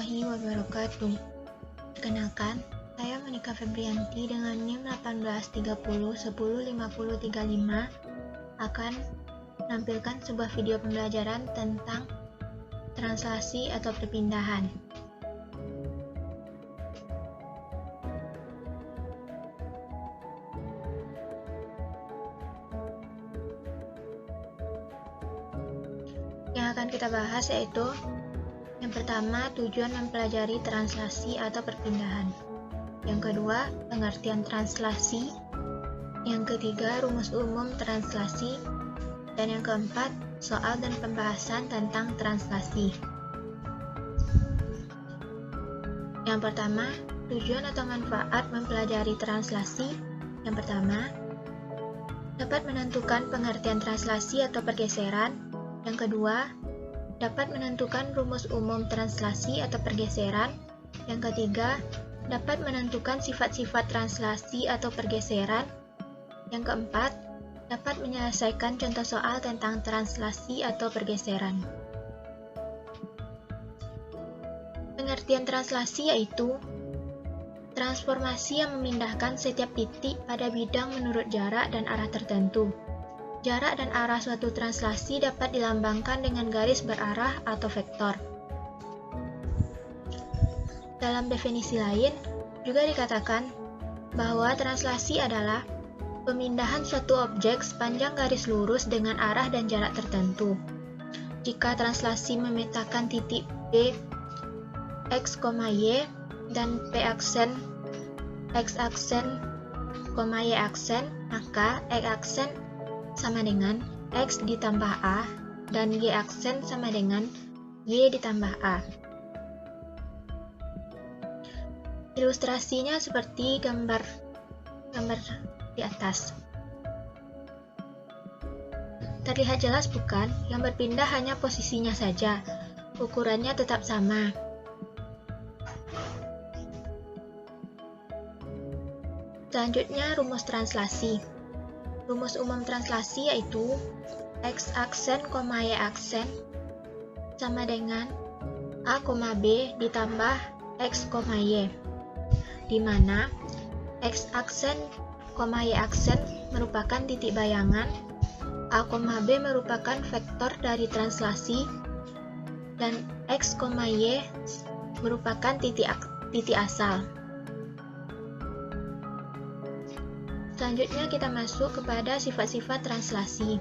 warahmatullahi wabarakatuh. Perkenalkan, saya Monika Febrianti dengan NIM 1830105035 akan menampilkan sebuah video pembelajaran tentang translasi atau perpindahan. Yang akan kita bahas yaitu yang pertama, tujuan mempelajari translasi atau perpindahan. Yang kedua, pengertian translasi. Yang ketiga, rumus umum translasi. Dan yang keempat, soal dan pembahasan tentang translasi. Yang pertama, tujuan atau manfaat mempelajari translasi. Yang pertama, dapat menentukan pengertian translasi atau pergeseran. Yang kedua, dapat menentukan rumus umum translasi atau pergeseran. Yang ketiga, dapat menentukan sifat-sifat translasi atau pergeseran. Yang keempat, dapat menyelesaikan contoh soal tentang translasi atau pergeseran. Pengertian translasi yaitu transformasi yang memindahkan setiap titik pada bidang menurut jarak dan arah tertentu. Jarak dan arah suatu translasi dapat dilambangkan dengan garis berarah atau vektor. Dalam definisi lain, juga dikatakan bahwa translasi adalah pemindahan suatu objek sepanjang garis lurus dengan arah dan jarak tertentu. Jika translasi memetakan titik B, X, Y, dan P aksen, X aksen, Y aksen, maka X aksen sama dengan X ditambah A, dan Y aksen sama dengan Y ditambah A. Ilustrasinya seperti gambar di atas. Terlihat jelas bukan? Yang berpindah hanya posisinya saja, ukurannya tetap sama. Selanjutnya, rumus translasi. Rumus umum translasi yaitu X aksen, Y aksen sama dengan A, B ditambah X, Y, di mana X aksen, Y aksen merupakan titik bayangan, A, B merupakan vektor dari translasi, dan X, Y merupakan titik asal. Selanjutnya kita masuk kepada sifat-sifat translasi.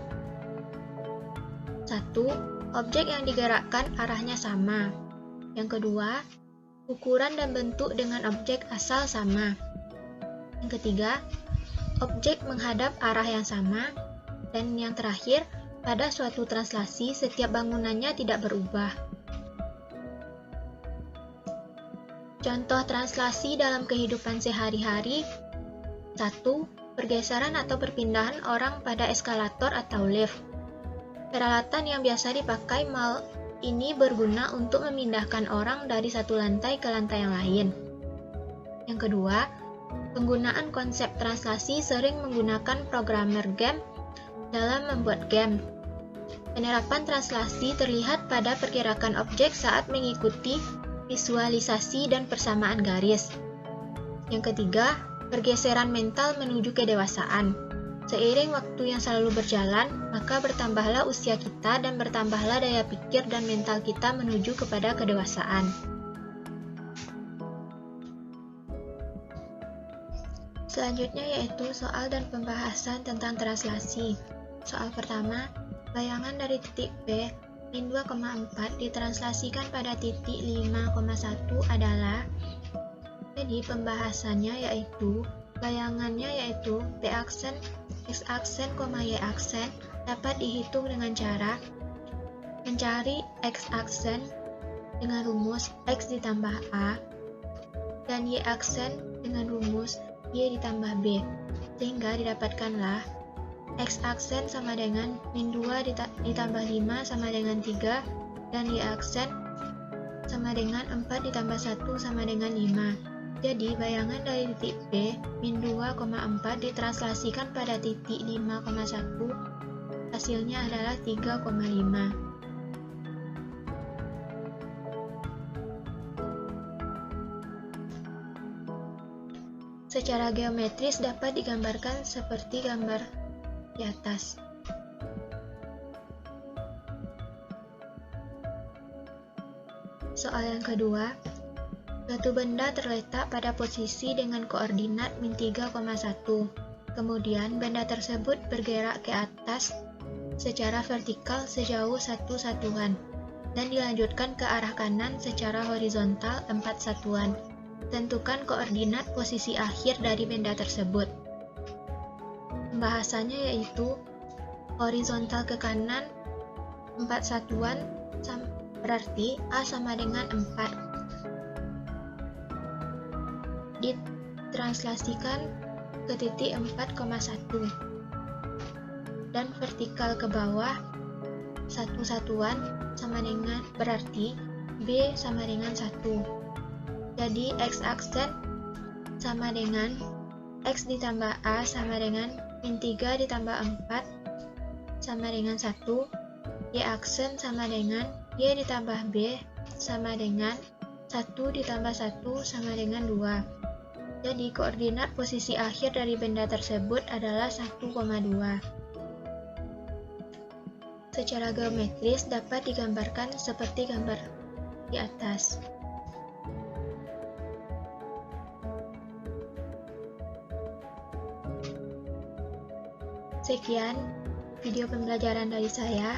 1. Objek yang digerakkan arahnya sama. Yang kedua, ukuran dan bentuk dengan objek asal sama. Yang ketiga, objek menghadap arah yang sama. Dan yang terakhir, pada suatu translasi setiap bangunannya tidak berubah. Contoh translasi dalam kehidupan sehari-hari. 1. Pergeseran atau perpindahan orang pada eskalator atau lift. Peralatan yang biasa dipakai mal ini berguna untuk memindahkan orang dari satu lantai ke lantai yang lain. Yang kedua, penggunaan konsep translasi sering menggunakan programmer game dalam membuat game. Penerapan translasi terlihat pada pergerakan objek saat mengikuti visualisasi dan persamaan garis. Yang ketiga, pergeseran mental menuju kedewasaan. Seiring waktu yang selalu berjalan, maka bertambahlah usia kita dan bertambahlah daya pikir dan mental kita menuju kepada kedewasaan. Selanjutnya yaitu soal dan pembahasan tentang translasi. Soal pertama, bayangan dari titik P, min 2,4 ditranslasikan pada titik 5,1 adalah. Jadi pembahasannya yaitu bayangannya yaitu P aksen, X aksen, Y aksen dapat dihitung dengan cara mencari X aksen dengan rumus X ditambah A dan Y aksen dengan rumus Y ditambah B, sehingga didapatkanlah X aksen sama dengan min 2 ditambah 5 sama dengan 3 dan Y aksen sama dengan 4 ditambah 1 sama dengan 5. Jadi, bayangan dari titik P, min 2,4 ditranslasikan pada titik 5,1, hasilnya adalah 3,5. Secara geometris dapat digambarkan seperti gambar di atas. Soal yang kedua, suatu benda terletak pada posisi dengan koordinat min 3,1. Kemudian benda tersebut bergerak ke atas secara vertikal sejauh 1 satuan dan dilanjutkan ke arah kanan secara horizontal 4 satuan. Tentukan koordinat posisi akhir dari benda tersebut. Pembahasannya yaitu horizontal ke kanan 4 satuan berarti A sama dengan 4. Ditranslasikan ke titik 4,1 dan vertikal ke bawah 1 satuan sama dengan berarti B sama dengan 1. Jadi x-aksen sama dengan x ditambah A sama dengan min 3 ditambah 4 sama dengan 1. Y-aksen sama dengan Y ditambah B sama dengan 1 ditambah 1 sama dengan 2. Jadi koordinat posisi akhir dari benda tersebut adalah 1,2. Secara geometris dapat digambarkan seperti gambar di atas. Sekian video pembelajaran dari saya.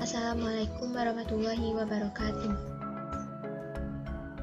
Assalamualaikum warahmatullahi wabarakatuh.